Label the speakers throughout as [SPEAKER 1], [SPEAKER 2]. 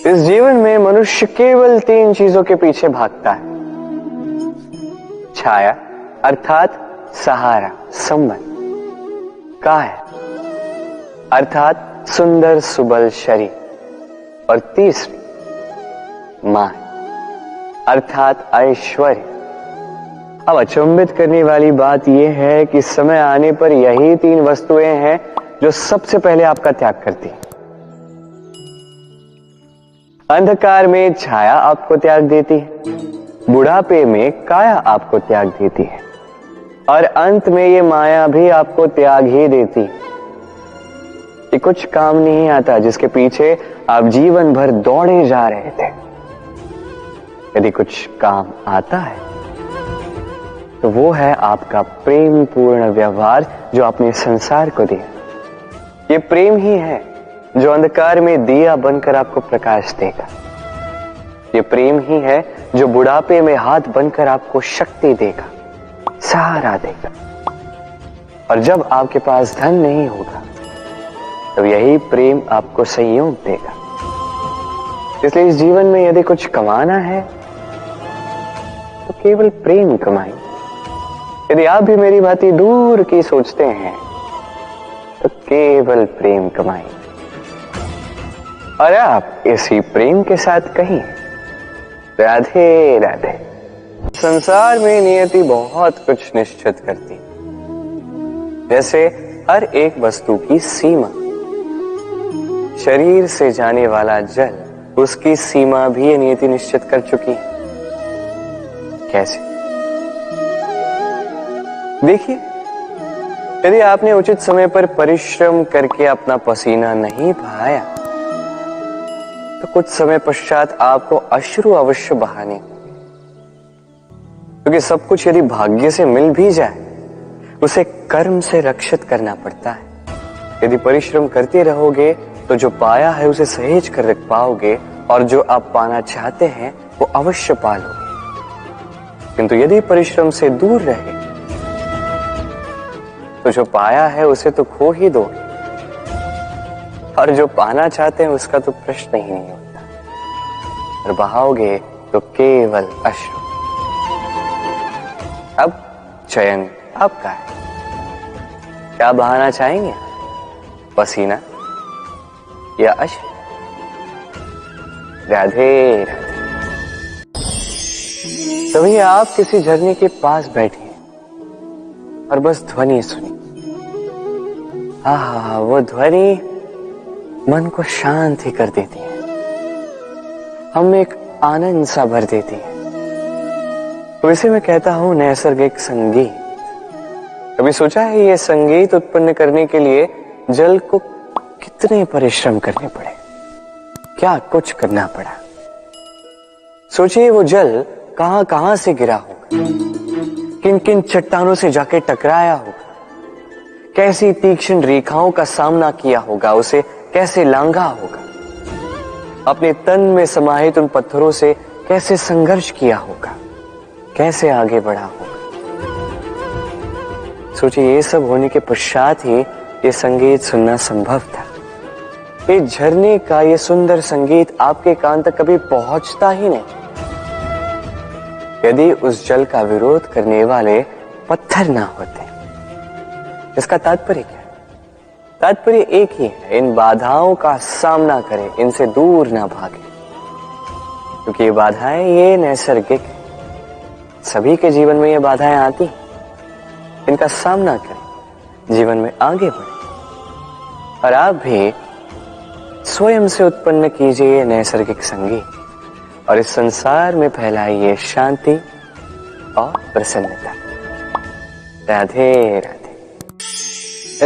[SPEAKER 1] इस जीवन में मनुष्य केवल 3 चीजों के पीछे भागता है। छाया अर्थात सहारा, संबंध, काया अर्थात सुंदर सुबल शरीर, और तीसरी मान अर्थात ऐश्वर्य। अब अचंभित करने वाली बात यह है कि समय आने पर यही 3 वस्तुएं हैं जो सबसे पहले आपका त्याग करती है। अंधकार में छाया आपको त्याग देती है, बुढ़ापे में काया आपको त्याग देती है, और अंत में ये माया भी आपको त्याग ही देती है। ये कुछ काम नहीं आता जिसके पीछे आप जीवन भर दौड़े जा रहे थे। यदि कुछ काम आता है तो वो है आपका प्रेम पूर्ण व्यवहार जो आपने संसार को दिया। ये प्रेम ही है जो अंधकार में दिया बनकर आपको प्रकाश देगा। ये प्रेम ही है जो बुढ़ापे में हाथ बनकर आपको शक्ति देगा, सहारा देगा। और जब आपके पास धन नहीं होगा तो यही प्रेम आपको संयोग देगा। इसलिए इस जीवन में यदि कुछ कमाना है तो केवल प्रेम कमाएं। यदि आप भी मेरी बातें दूर की सोचते हैं तो केवल प्रेम कमाएं। और आप इसी प्रेम के साथ कहीं राधे राधे। संसार में नियति बहुत कुछ निश्चित करती, जैसे हर एक वस्तु की सीमा। शरीर से जाने वाला जल, उसकी सीमा भी ये नियति निश्चित कर चुकी है। कैसे? देखिए, यदि आपने उचित समय पर परिश्रम करके अपना पसीना नहीं बहाया तो कुछ समय पश्चात आपको अश्रु अवश्य बहाने, क्योंकि सब कुछ यदि भाग्य से मिल भी जाए उसे कर्म से रक्षित करना पड़ता है। यदि परिश्रम करते रहोगे तो जो पाया है उसे सहेज कर रख पाओगे, और जो आप पाना चाहते हैं वो अवश्य पालोगे। किंतु यदि परिश्रम से दूर रहे तो जो पाया है उसे तो खो ही दोगे, और जो पाना चाहते हैं उसका तो प्रश्न ही नहीं होता, और बहाओगे तो केवल अश्रु। अब चयन आपका है, क्या बहाना चाहेंगे? पसीना या अश्रु? राधे राधे। तभी आप किसी झरने के पास बैठे और बस ध्वनि सुनी। हाँ, वो ध्वनि मन को शांत ही कर देती है, हमें एक आनंद सा भर देती है। तो इसे मैं कहता हूं नैसर्गिक संगीत। कभी सोचा है ये संगीत उत्पन्न करने के लिए जल को कितने परिश्रम करने पड़े, क्या कुछ करना पड़ा? सोचिए वो जल कहां कहां से गिरा होगा, किन किन चट्टानों से जाके टकराया होगा, कैसी तीक्ष्ण रेखाओं का सामना किया होगा, उसे कैसे लांघा होगा, अपने तन में समाहित उन पत्थरों से कैसे संघर्ष किया होगा, कैसे आगे बढ़ा होगा। सोचिए ये सब होने के पश्चात ही ये संगीत सुनना संभव था। ये झरने का ये सुंदर संगीत आपके कान तक कभी पहुंचता ही नहीं यदि उस जल का विरोध करने वाले पत्थर ना होते। इसका तात्पर्य क्या है? तात्पर्य एक ही है, इन बाधाओं का सामना करें, इनसे दूर ना भागें, क्योंकि ये बाधाएं ये नैसर्गिक है। सभी के जीवन में ये बाधाएं आती हैं, इनका सामना करें, जीवन में आगे बढ़ें। और आप भी स्वयं से उत्पन्न कीजिए नैसर्गिक संगीत और इस संसार में फैलाइए शांति और प्रसन्नता। राधे राधे।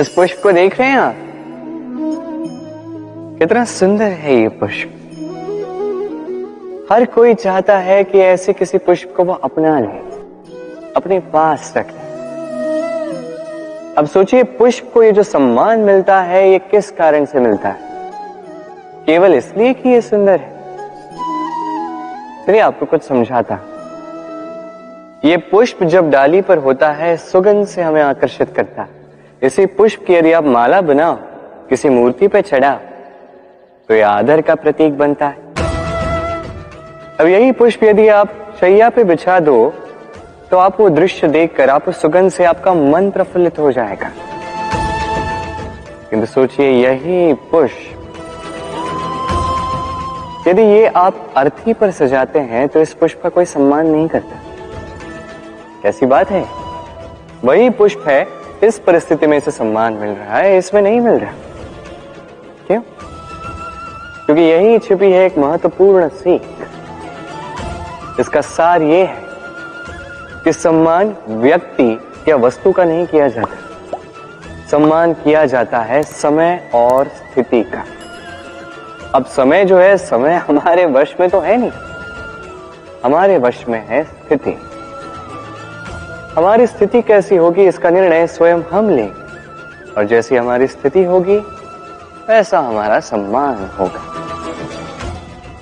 [SPEAKER 1] इस पुष्प को देख रहे हैं आप? कितना सुंदर है ये पुष्प। हर कोई चाहता है कि ऐसे किसी पुष्प को वो अपना ले, अपने पास रख ले। अब सोचिए पुष्प को ये जो सम्मान मिलता है ये किस कारण से मिलता है? केवल इसलिए कि ये सुंदर है? चलिए आपको कुछ समझाता। ये पुष्प जब डाली पर होता है सुगंध से हमें आकर्षित करता है। इसी पुष्प की यदि आप माला बनाओ, किसी मूर्ति पे चढ़ाओ तो ये आदर का प्रतीक बनता है। अब यही पुष्प यदि आप शैया पे बिछा दो तो आप वो दृश्य देखकर, आप उस सुगंध से आपका मन प्रफुल्लित हो जाएगा। किंतु सोचिए, यही पुष्प यदि ये आप अर्थी पर सजाते हैं तो इस पुष्प का कोई सम्मान नहीं करता। कैसी बात है? वही पुष्प है, इस परिस्थिति में इसे सम्मान मिल रहा है, इसमें नहीं मिल रहा। क्यों? क्योंकि यही छिपी है एक महत्वपूर्ण सीख। इसका सार ये है कि सम्मान व्यक्ति या वस्तु का नहीं किया जाता, सम्मान किया जाता है समय और स्थिति का। अब समय जो है, समय हमारे वश में तो है नहीं, हमारे वश में है स्थिति। हमारी स्थिति कैसी होगी इसका निर्णय स्वयं हम लेंगे, और जैसी हमारी स्थिति होगी वैसा हमारा सम्मान होगा।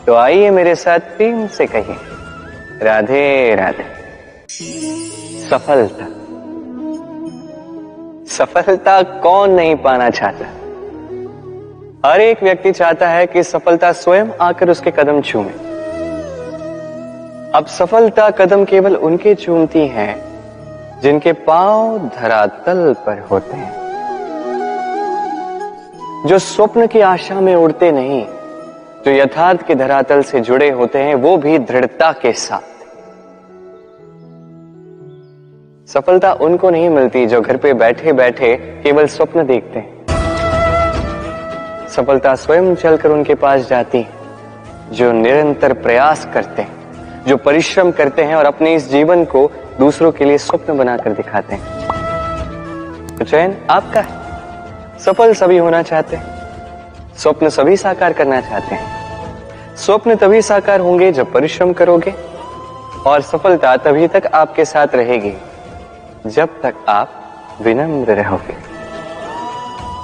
[SPEAKER 1] तो आइए मेरे साथ प्रेम से कहिए, राधे राधे। सफलता, सफलता कौन नहीं पाना चाहता? हर एक व्यक्ति चाहता है कि सफलता स्वयं आकर उसके कदम चूमे। अब सफलता कदम केवल उनके चूमती है जिनके पांव धरातल पर होते हैं, जो स्वप्न की आशा में उड़ते नहीं, जो यथार्थ के धरातल से जुड़े होते हैं, वो भी दृढ़ता के साथ। सफलता उनको नहीं मिलती जो घर पे बैठे बैठे केवल स्वप्न देखते हैं। सफलता स्वयं चलकर उनके पास जाती है, जो निरंतर प्रयास करते हैं, जो परिश्रम करते हैं और अपने इस जीवन को दूसरों के लिए स्वप्न बनाकर दिखाते हैं। तो चयन आपका है। सफल सभी होना चाहते हैं, स्वप्न सभी साकार करना चाहते हैं। स्वप्न तभी साकार होंगे जब परिश्रम करोगे, और सफलता तभी तक आपके साथ रहेगी जब तक आप विनम्र रहोगे।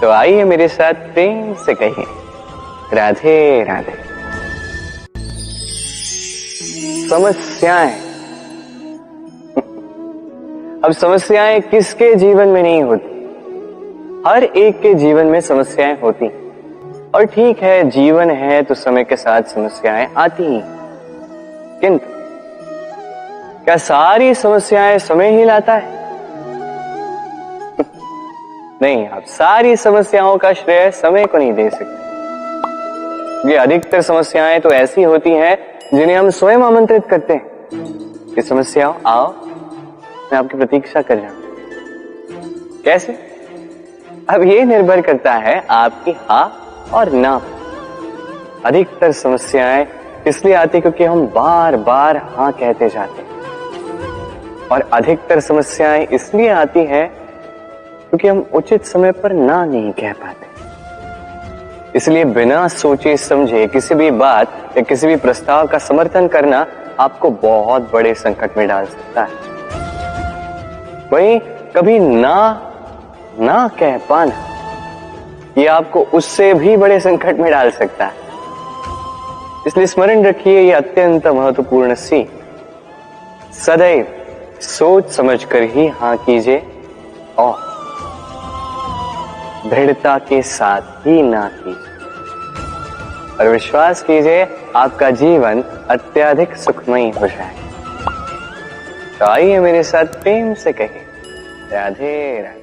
[SPEAKER 1] तो आइए मेरे साथ प्रेम से कहिए, राधे राधे। समस्याएं, अब समस्याएं किसके जीवन में नहीं होती? हर एक के जीवन में समस्याएं होती, और ठीक है, जीवन है तो समय के साथ समस्याएं आती ही। किंतु क्या सारी समस्याएं समय ही लाता है? नहीं, आप सारी समस्याओं का श्रेय समय को नहीं दे सकते। ये अधिकतर समस्याएं तो ऐसी होती हैं जिन्हें हम स्वयं आमंत्रित करते हैं कि समस्याओं आओ, मैं आपकी प्रतीक्षा कर रहा हूं। कैसे? अब ये निर्भर करता है आपकी हाँ और ना। अधिकतर समस्याएं इसलिए आती क्योंकि हम बार बार हाँ कहते जाते हैं, और अधिकतर समस्याएं इसलिए आती हैं क्योंकि हम उचित समय पर ना नहीं कह पाते। इसलिए बिना सोचे समझे किसी भी बात या किसी भी प्रस्ताव का समर्थन करना आपको बहुत बड़े संकट में डाल सकता है। वहीं कभी ना कह पाना, ये आपको उससे भी बड़े संकट में डाल सकता है। इसलिए स्मरण रखिए, ये अत्यंत महत्वपूर्ण सीख। सदैव सोच समझकर ही हाँ कीजिए और दृढ़ता के साथ ही ना कीजिए, और विश्वास कीजिए आपका जीवन अत्यधिक सुखमय हो जाए। तो आइए मेरे साथ प्रेम से कहिए, राधे राधे।